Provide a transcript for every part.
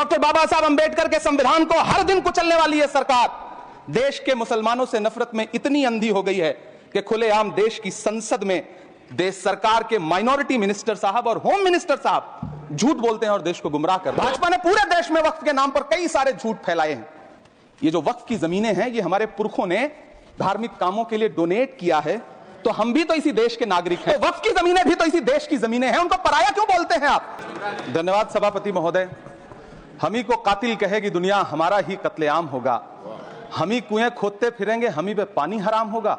Doctor बाबा साहब अंबेडकर के संविधान को हर दिन कुचलने वाली है सरकार। देश के मुसलमानों से नफरत में इतनी अंधी हो गई है कि खुलेआम देश की संसद में देश सरकार के माइनॉरिटी मिनिस्टर साहब और होम मिनिस्टर साहब झूठ बोलते हैं और देश को गुमराह करते हैं। भाजपा ने पूरे देश में वक्फ के नाम पर कई सारे झूठ फैलाए हैं। ये जो वक्फ की जमीनें हैं, ये हमारे पुरखों ने धार्मिक कामों के लिए डोनेट किया है, तो हम भी तो इसी देश के नागरिक हैं। तो वक्फ की जमीनें भी तो इसी देश की जमीनें हैं, उनको पराया क्यों बोलते हैं आप? धन्यवाद सभापति महोदय। हम ही को कातिल कहेगी दुनिया, हमारा ही कत्लेआम होगा। हम ही कुएं खोदते फिरेंगे, हम ही पे पानी हराम होगा।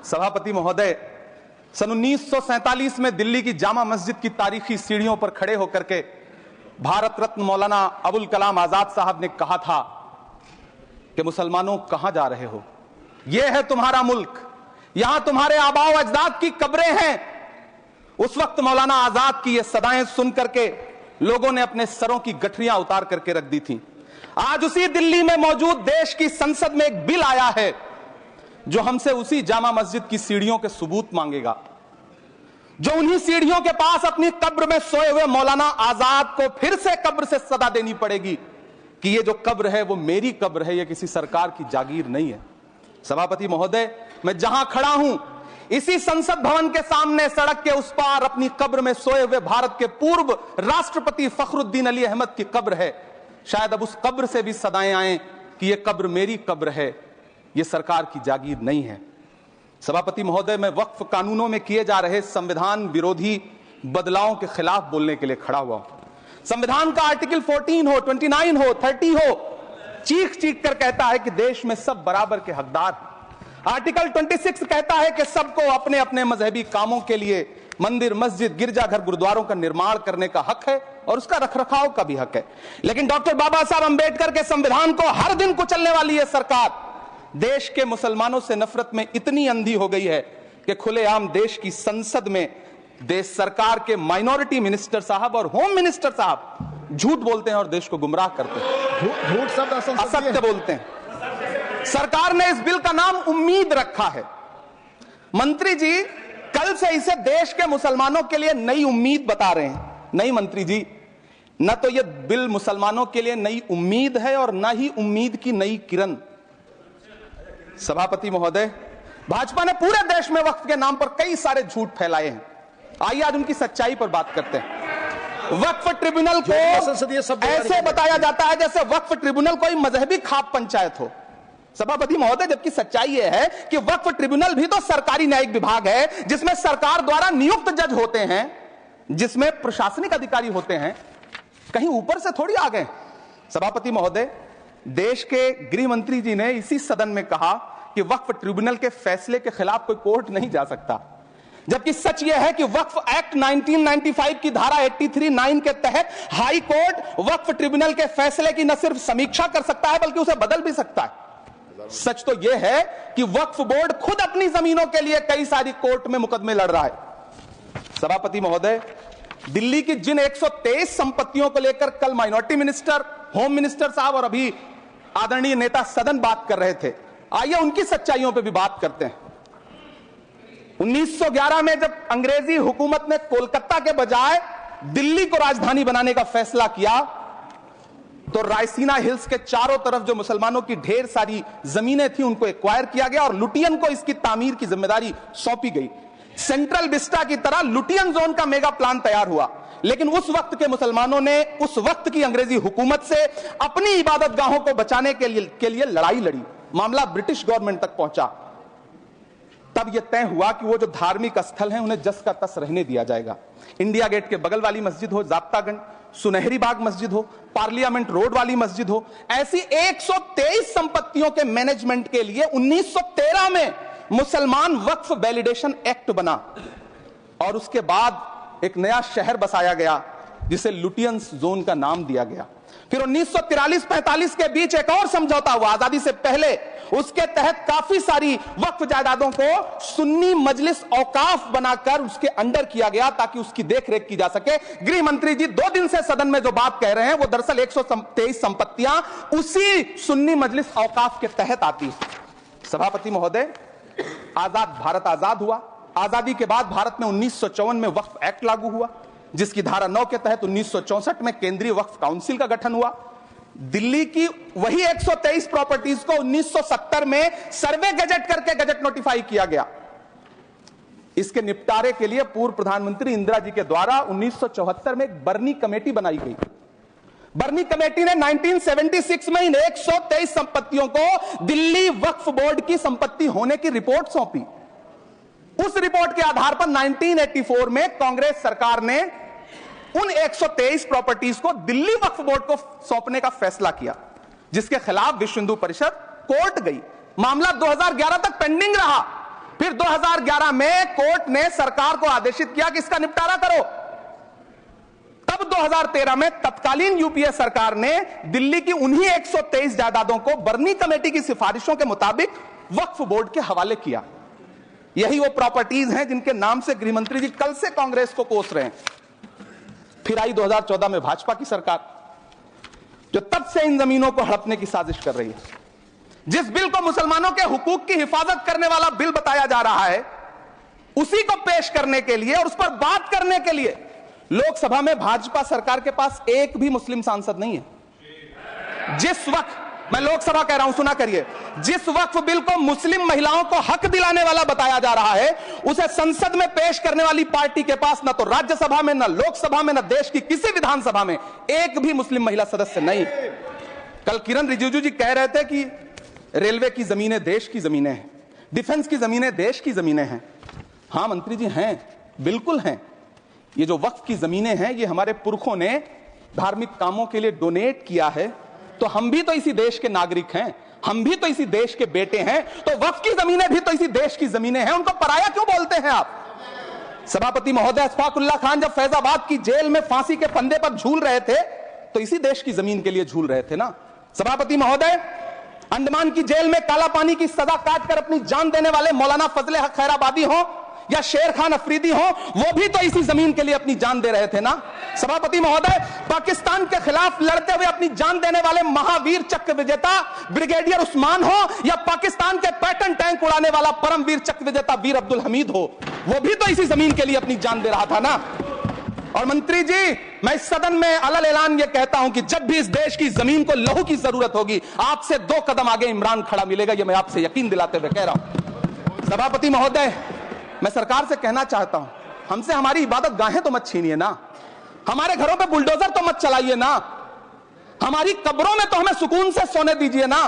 सभापति महोदय, सन 1947 में दिल्ली की जामा मस्जिद की तारीखी सीढ़ियों पर खड़े होकर के भारत रत्न मौलाना अबुल कलाम आजाद साहब ने कहा था कि मुसलमानों कहां जा रहे हो, यह है तुम्हारा मुल्क, यहां तुम्हारे आबाओ अजदाद की कब्रें हैं। उस वक्त मौलाना आजाद की ये सदाएं सुन करके लोगों ने अपने सरों की गठरियां उतार करके रख दी थी। आज उसी दिल्ली में मौजूद देश की संसद में एक बिल आया है जो हमसे उसी जामा मस्जिद की सीढ़ियों के सबूत मांगेगा, जो उन्हीं सीढ़ियों के पास अपनी कब्र में सोए हुए मौलाना आजाद को फिर से कब्र से सदा देनी पड़ेगी कि ये जो कब्र है वो मेरी कब्र है, ये किसी सरकार की जागीर नहीं है। सभापति महोदय, मैं जहां खड़ा हूं इसी संसद भवन के सामने सड़क के उस पार अपनी कब्र में सोए हुए भारत के पूर्व राष्ट्रपति फखरुद्दीन अली अहमद की कब्र है। शायद अब उस कब्र से भी सदाएं आए कि यह कब्र मेरी कब्र है, यह सरकार की जागीर नहीं है। सभापति महोदय, मैं वक्फ कानूनों में किए जा रहे संविधान विरोधी बदलावों के खिलाफ बोलने के लिए खड़ा हुआ हूं। संविधान का आर्टिकल 14 हो, 29 हो, 30 हो, चीख चीख कर कहता है कि देश में सब बराबर के हकदार हैं। आर्टिकल 26 कहता है कि सबको अपने अपने मजहबी कामों के लिए मंदिर, मस्जिद, गिरजाघर, गुरुद्वारों का निर्माण करने का हक है और उसका रखरखाव का भी हक है। लेकिन डॉक्टर बाबा साहब अंबेडकर के संविधान को हर दिन कुचलने वाली है सरकार। देश के मुसलमानों से नफरत में इतनी अंधी हो गई है कि खुलेआम देश की संसद में देश सरकार के माइनॉरिटी मिनिस्टर साहब और होम मिनिस्टर साहब झूठ बोलते हैं और देश को गुमराह करते हैं, झूठ शब्द असत्य बोलते हैं। सरकार ने इस बिल का नाम उम्मीद रखा है। मंत्री जी कल से इसे देश के मुसलमानों के लिए नई उम्मीद बता रहे हैं। नहीं मंत्री जी, न तो यह बिल मुसलमानों के लिए नई उम्मीद है और न ही उम्मीद की नई किरण। सभापति महोदय, भाजपा ने पूरे देश में वक्फ के नाम पर कई सारे झूठ फैलाए हैं। आइए आज उनकी सच्चाई पर बात करते हैं। वक्फ ट्रिब्यूनल को ऐसे बताया जाता है जैसे वक्फ ट्रिब्यूनल कोई मजहबी खाप पंचायत हो। सभापति महोदय, जबकि सच्चाई यह है कि वक्फ ट्रिब्यूनल भी तो सरकारी न्यायिक विभाग है जिसमें सरकार द्वारा नियुक्त जज होते हैं, जिसमें प्रशासनिक अधिकारी होते हैं, कहीं ऊपर से थोड़ी आ गए। सभापति महोदय, देश के गृह मंत्री जी ने इसी सदन में कहा कि वक्फ ट्रिब्यूनल के फैसले के खिलाफ कोई कोर्ट नहीं जा सकता, जबकि सच यह है कि वक्फ एक्ट 1995 की धारा 83(9) के तहत हाई कोर्ट वक्फ ट्रिब्यूनल के फैसले की न सिर्फ समीक्षा कर सकता है बल्कि उसे बदल भी सकता है। सच तो यह है कि वक्फ बोर्ड खुद अपनी जमीनों के लिए कई सारी कोर्ट में मुकदमे लड़ रहा है। सभापति महोदय, दिल्ली की जिन 123 संपत्तियों को लेकर कल माइनॉरिटी मिनिस्टर, होम मिनिस्टर साहब और अभी आदरणीय नेता सदन बात कर रहे थे, आइए उनकी सच्चाइयों पर भी बात करते हैं। 1911 में जब अंग्रेजी हुकूमत ने कोलकाता के बजाय दिल्ली को राजधानी बनाने का फैसला किया तो रायसीना हिल्स के चारों तरफ जो मुसलमानों की ढेर सारी जमीनें थी उनको एक्वायर किया गया और लुटियन को इसकी तामीर की जिम्मेदारी सौंपी गई। सेंट्रल विस्टा की तरह लुटियन जोन का मेगा प्लान तैयार हुआ, लेकिन उस वक्त के मुसलमानों ने उस वक्त की अंग्रेजी हुकूमत से अपनी इबादत गाहों को बचाने के लिए लड़ाई लड़ी। मामला ब्रिटिश गवर्नमेंट तक पहुंचा। तब यह तय हुआ कि वो जो धार्मिक स्थल हैं उन्हें जस का तस रहने दिया जाएगा। इंडिया गेट के बगल वाली मस्जिद हो, जाब्तागंज, सुनहरी बाग मस्जिद हो, पार्लियामेंट रोड वाली मस्जिद हो, ऐसी 123 संपत्तियों के मैनेजमेंट के लिए 1913 में मुसलमान वक्फ वैलिडेशन एक्ट बना और उसके बाद एक नया शहर बसाया गया जिसे लुटियंस जोन का नाम दिया गया। फिर 1943-45 के बीच एक और समझौता हुआ आजादी से पहले, उसके तहत काफी सारी वक्फ जायदादों को सुन्नी मजलिस औकाफ बनाकर उसके अंडर किया गया ताकि उसकी देखरेख की जा सके। गृह मंत्री जी 2 दिन से सदन में जो बात कह रहे हैं वो दरअसल 123 संपत्तियां उसी सुन्नी मजलिस औकाफ के तहत आती है। सभापति महोदय, भारत आजाद हुआ। आजादी के बाद भारत में 1954 में वक्फ एक्ट लागू हुआ जिसकी धारा 9 के तहत 1964 में केंद्रीय वक्फ काउंसिल का गठन हुआ। दिल्ली की वही 123 प्रॉपर्टीज को 1970 में सर्वे गजट करके गजट नोटिफाई किया गया। इसके निपटारे के लिए पूर्व प्रधानमंत्री इंदिरा जी के द्वारा 1974 में एक बर्नी कमेटी बनाई गई। बर्नी कमेटी ने 1976 में इन 123 संपत्तियों को दिल्ली वक्फ बोर्ड की संपत्ति होने की रिपोर्ट सौंपी। उस रिपोर्ट के आधार पर 1984 में कांग्रेस सरकार ने उन 123 प्रॉपर्टीज को दिल्ली वक्फ बोर्ड को सौंपने का फैसला किया, जिसके खिलाफ विश्व हिंदू परिषद कोर्ट गई। मामला 2011 तक पेंडिंग रहा। फिर 2011 में कोर्ट ने सरकार को आदेशित किया कि इसका निपटारा करो। तब 2013 में तत्कालीन यूपीए सरकार ने दिल्ली की उन्हीं 123 जायदादों को बर्नी कमेटी की सिफारिशों के मुताबिक वक्फ बोर्ड के हवाले किया। यही वो प्रॉपर्टीज हैं जिनके नाम से गृहमंत्री जी कल से कांग्रेस को कोस रहे हैं। फिर आई 2014 में भाजपा की सरकार, जो तब से इन जमीनों को हड़पने की साजिश कर रही है। जिस बिल को मुसलमानों के हुकूक की हिफाजत करने वाला बिल बताया जा रहा है, उसी को पेश करने के लिए और उस पर बात करने के लिए लोकसभा में भाजपा सरकार के पास एक भी मुस्लिम सांसद नहीं है। जिस वक्त, मैं लोकसभा कह रहा हूं, सुना करिए, जिस वक्फ बिल को मुस्लिम महिलाओं को हक दिलाने वाला बताया जा रहा है, उसे संसद में पेश करने वाली पार्टी के पास न तो राज्यसभा में, न लोकसभा में, न देश की किसी विधानसभा में एक भी मुस्लिम महिला सदस्य नहीं। कल किरण रिजिजू जी कह रहे थे कि रेलवे की जमीनें देश की जमीनें हैं, डिफेंस की जमीनें देश की जमीनें हैं। हां मंत्री जी, हैं, बिल्कुल हैं। ये जो वक्फ की जमीनें हैं, ये हमारे पुरखों ने धार्मिक कामों के लिए डोनेट किया है, तो हम भी तो इसी देश के नागरिक हैं, हम भी तो इसी देश के बेटे हैं, तो वक्फ की जमीनें भी तो इसी देश की जमीनें हैं। उनको पराया क्यों बोलते हैं आप? सभापति महोदय अशफाकुल्लाह खान जब फैजाबाद की जेल में फांसी के फंदे पर झूल रहे थे, तो इसी देश की जमीन के लिए झूल रहे थे ना। सभापति महोदय, अंडमान की जेल में काला पानी की सजा काटकर अपनी जान देने वाले मौलाना फजले हक खैराबादी हो या शेर खान अफरीदी हो, वो भी तो इसी जमीन के लिए अपनी जान दे रहे थे ना। सभापति महोदय, पाकिस्तान के खिलाफ लड़ते हुए अपनी जान देने वाले महावीर चक्र विजेता ब्रिगेडियर उस्मान हो या पाकिस्तान के पैटर्न टैंक उड़ाने वाला परमवीर चक्र विजेता वीर अब्दुल हमीद हो, वो भी तो इसी जमीन के लिए अपनी जान दे रहा था ना। और मंत्री जी, मैं इस सदन में अलल ऐलान ये कहता हूं कि जब भी इस देश की जमीन को लहू की जरूरत होगी, आपसे 2 कदम आगे इमरान खड़ा मिलेगा, ये मैं आपसे यकीन दिलाते हुए कह रहा हूं। सभापति महोदय, मैं सरकार से कहना चाहता हूं, हमसे हमारी इबादत गाहें तो मत छीनिए ना, हमारे घरों पे बुलडोजर तो मत चलाइए ना, हमारी कब्रों में तो हमें सुकून से सोने दीजिए ना।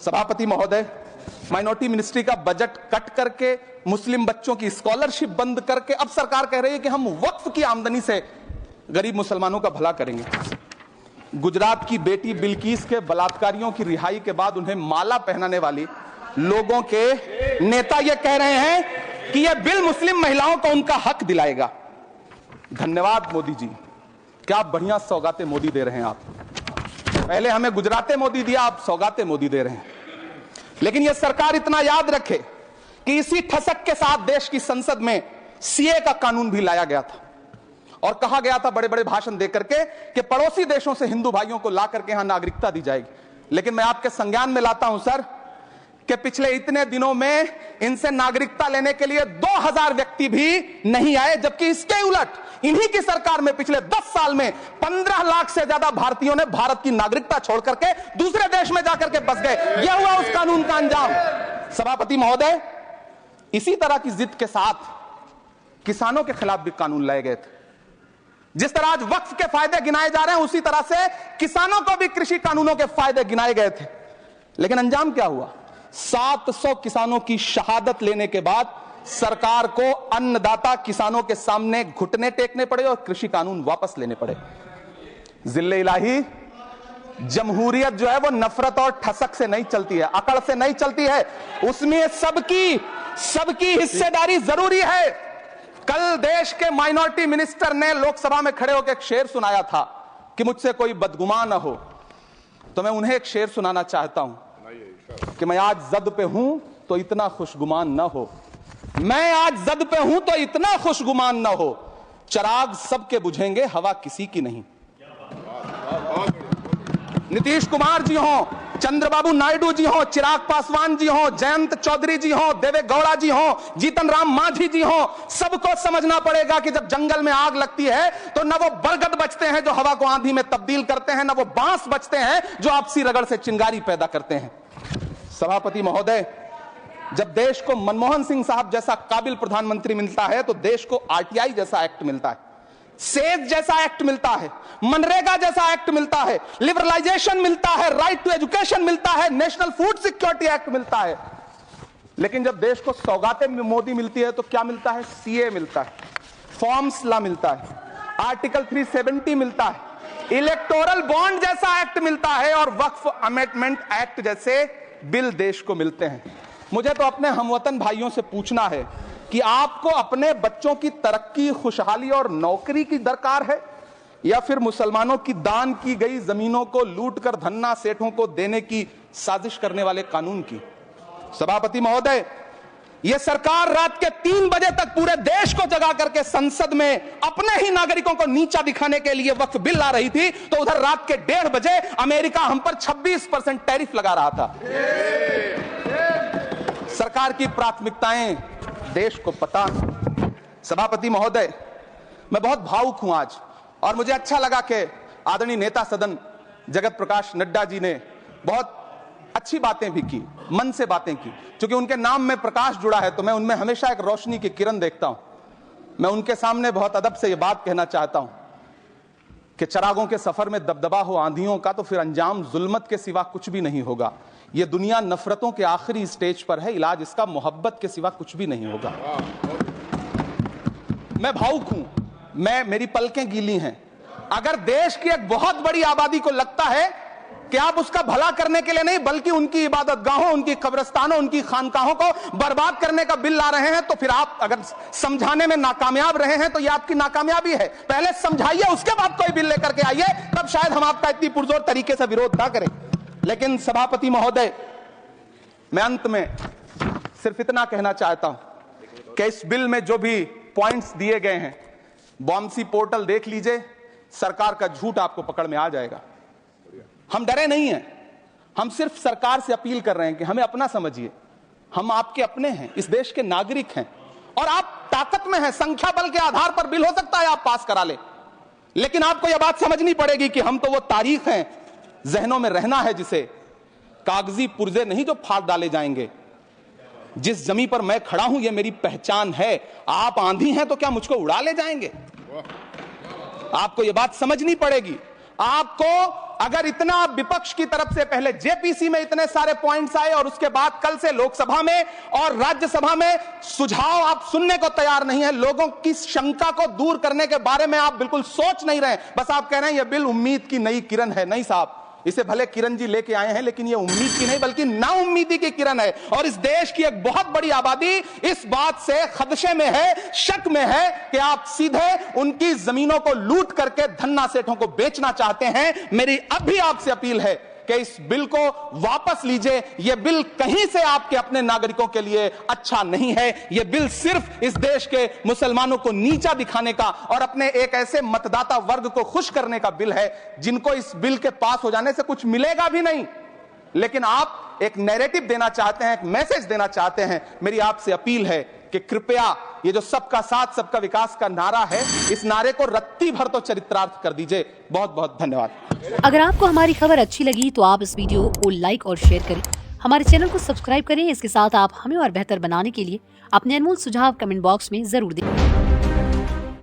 सभापति महोदय, माइनॉरिटी मिनिस्ट्री का बजट कट करके, मुस्लिम बच्चों की स्कॉलरशिप बंद करके अब सरकार कह रही है कि हम वक्फ की आमदनी से गरीब मुसलमानों का भला करेंगे। गुजरात की बेटी बिल्किस के बलात्कारियों की रिहाई के बाद उन्हें माला पहनाने वाली लोगों के नेता यह कह रहे हैं कि यह बिल मुस्लिम महिलाओं को उनका हक दिलाएगा। धन्यवाद मोदी जी, क्या बढ़िया सौगातें मोदी दे रहे हैं आप। पहले हमें गुजराते मोदी दिया, आप सौगातें मोदी दे रहे हैं। लेकिन यह सरकार इतना याद रखे कि इसी ठसक के साथ देश की संसद में सीए का कानून भी लाया गया था और कहा गया था बड़े बड़े भाषण देकर के कि पड़ोसी देशों से हिंदू भाइयों को ला करके यहां नागरिकता दी जाएगी। लेकिन मैं आपके संज्ञान में लाता हूं सर कि पिछले इतने दिनों में इनसे नागरिकता लेने के लिए 2000 व्यक्ति भी नहीं आए, जबकि इसके उलट इन्हीं की सरकार में पिछले 10 साल में 15 लाख से ज्यादा भारतीयों ने भारत की नागरिकता छोड़ करके दूसरे देश में जाकर के बस गए। यह हुआ उस कानून का अंजाम। सभापति महोदय, इसी तरह की जिद के साथ किसानों के खिलाफ भी कानून लाए गए थे। जिस तरह आज वक्फ के फायदे गिनाए जा रहे हैं, उसी तरह से किसानों को भी कृषि कानूनों के फायदे गिनाए गए थे। लेकिन अंजाम क्या हुआ? 700 किसानों की शहादत लेने के बाद सरकार को अन्नदाता किसानों के सामने घुटने टेकने पड़े और कृषि कानून वापस लेने पड़े। जिल्ले इलाही, जमहूरियत जो है वो नफरत और ठसक से नहीं चलती है, अकड़ से नहीं चलती है, उसमें सबकी हिस्सेदारी जरूरी है। कल देश के माइनॉरिटी मिनिस्टर ने लोकसभा में खड़े होकर एक शेर सुनाया था कि मुझसे कोई बदगुमान न हो, तो मैं उन्हें एक शेर सुनाना चाहता हूं कि मैं आज जद पे हूं तो इतना खुशगुमान न हो, मैं आज जद पे हूं तो इतना खुशगुमान न हो, चिराग सबके बुझेंगे हवा किसी की नहीं। नीतीश कुमार जी हो, चंद्रबाबू नायडू जी हो, चिराग पासवान जी हो, जयंत चौधरी जी हो, देवे गौड़ा जी हो, जीतन राम मांझी जी हो, सबको समझना पड़ेगा कि जब जंगल में आग लगती है तो न वो बरगद बचते हैं जो हवा को आंधी में तब्दील करते हैं, न वो बांस बचते हैं जो आपसी रगड़ से चिंगारी पैदा करते हैं। सभापति महोदय, जब देश को मनमोहन सिंह साहब जैसा काबिल प्रधानमंत्री मिलता है तो देश को आरटीआई जैसा एक्ट मिलता है, सेज जैसा एक्ट मिलता है, मनरेगा जैसा एक्ट मिलता है, लिबरलाइजेशन मिलता है, राइट टू एजुकेशन मिलता है, नेशनल फूड सिक्योरिटी एक्ट मिलता है। लेकिन जब देश को सौगातें मोदी मिलती है तो क्या मिलता है? सीए मिलता है, फॉर्म्स लॉ मिलता है, आर्टिकल 370 मिलता है, इलेक्टोरल बॉन्ड जैसा एक्ट मिलता है और वक्फ अमेंडमेंट एक्ट जैसे बिल देश को मिलते हैं। मुझे तो अपने हमवतन भाइयों से पूछना है कि आपको अपने बच्चों की तरक्की, खुशहाली और नौकरी की दरकार है या फिर मुसलमानों की दान की गई जमीनों को लूटकर धन्ना सेठों को देने की साजिश करने वाले कानून की? सभापति महोदय, यह सरकार रात के 3 बजे तक पूरे देश को जगा करके संसद में अपने ही नागरिकों को नीचा दिखाने के लिए वक्फ बिल ला रही थी, तो उधर रात के 1:30 बजे अमेरिका हम पर 26% टैरिफ लगा रहा था। सरकार की प्राथमिकताएं देश को पता। सभापति महोदय, मैं बहुत भावुक हूं आज, और मुझे अच्छा लगा कि आदरणीय नेता सदन जगत प्रकाश नड्डा जी ने बहुत अच्छी बातें भी की, मन से बातें की। क्योंकि उनके नाम में प्रकाश जुड़ा है तो मैं उनमें हमेशा एक रोशनी की किरण देखता हूं। मैं उनके सामने बहुत अदब से यह बात कहना चाहता हूं कि चिरागों के सफर में दबदबा हो आंधियों का तो फिर अंजाम जुल्मत के सिवा कुछ भी नहीं होगा। यह दुनिया नफरतों के आखिरी स्टेज पर है, इलाज इसका मोहब्बत के सिवा कुछ भी नहीं होगा। मैं भावुक हूं, मेरी पलकें गीली हैं। अगर देश की एक बहुत बड़ी आबादी को लगता है कि आप उसका भला करने के लिए नहीं बल्कि उनकी इबादतगाहों, उनकी कब्रिस्तानों, उनकी खानकाहों को बर्बाद करने का बिल ला रहे हैं, तो फिर आप अगर समझाने में नाकामयाब रहे हैं तो यह आपकी नाकामयाबी है। पहले समझाइए, उसके बाद कोई बिल लेकर के आइए, तब शायद हम आपका इतनी पुरजोर तरीके से विरोध ना करें। लेकिन सभापति महोदय, मैं अंत में सिर्फ इतना कहना चाहता हूं कि इस बिल में जो भी पॉइंट्स दिए गए हैं, बॉम्सी पोर्टल देख लीजिए, सरकार का झूठ आपको पकड़ में आ जाएगा। हम डरे नहीं हैं, हम सिर्फ सरकार से अपील कर रहे हैं कि हमें अपना समझिए। हम आपके अपने हैं, इस देश के नागरिक हैं, और आप ताकत में हैं। संख्या बल के आधार पर बिल हो सकता है आप पास करा ले, लेकिन आपको यह बात समझनी पड़ेगी कि हम तो वो तारीख हैं, जहनों में रहना है जिसे कागजी पुर्जे नहीं जो फाड़ डाले जाएंगे। जिस जमीन पर मैं खड़ा हूं यह मेरी पहचान है। आप आंधी हैं तो क्या मुझको उड़ा ले जाएंगे? आपको यह बात समझनी पड़ेगी। आपको अगर इतना विपक्ष की तरफ से पहले जेपीसी में इतने सारे पॉइंट्स आए और उसके बाद कल से लोकसभा में और राज्यसभा में सुझाव आप सुनने को तैयार नहीं है, लोगों की शंका को दूर करने के बारे में आप बिल्कुल सोच नहीं रहे, बस आप कह रहे हैं यह बिल उम्मीद की नई किरण है। नहीं साहब, इसे भले किरण जी लेके आए हैं, लेकिन ये उम्मीद की नहीं बल्कि नाउम्मीदी की किरण है। और इस देश की एक बहुत बड़ी आबादी इस बात से खदशे में है, शक में है कि आप सीधे उनकी जमीनों को लूट करके धन्ना सेठों को बेचना चाहते हैं। मेरी अब भी आपसे अपील है कि इस बिल को वापस लीजिए। यह बिल कहीं से आपके अपने नागरिकों के लिए अच्छा नहीं है। यह बिल सिर्फ इस देश के मुसलमानों को नीचा दिखाने का और अपने एक ऐसे मतदाता वर्ग को खुश करने का बिल है जिनको इस बिल के पास हो जाने से कुछ मिलेगा भी नहीं, लेकिन आप एक नैरेटिव देना चाहते हैं, एक मैसेज देना चाहते हैं। मेरी आपसे अपील है कि कृपया ये जो सबका साथ सबका विकास का नारा है, इस नारे को रत्ती भर तो चरित्रार्थ कर दीजिए। बहुत बहुत धन्यवाद। अगर आपको हमारी खबर अच्छी लगी तो आप इस वीडियो को लाइक और शेयर करें, हमारे चैनल को सब्सक्राइब करें। इसके साथ आप हमें और बेहतर बनाने के लिए अपने अनमोल सुझाव कमेंट बॉक्स में जरूर दें।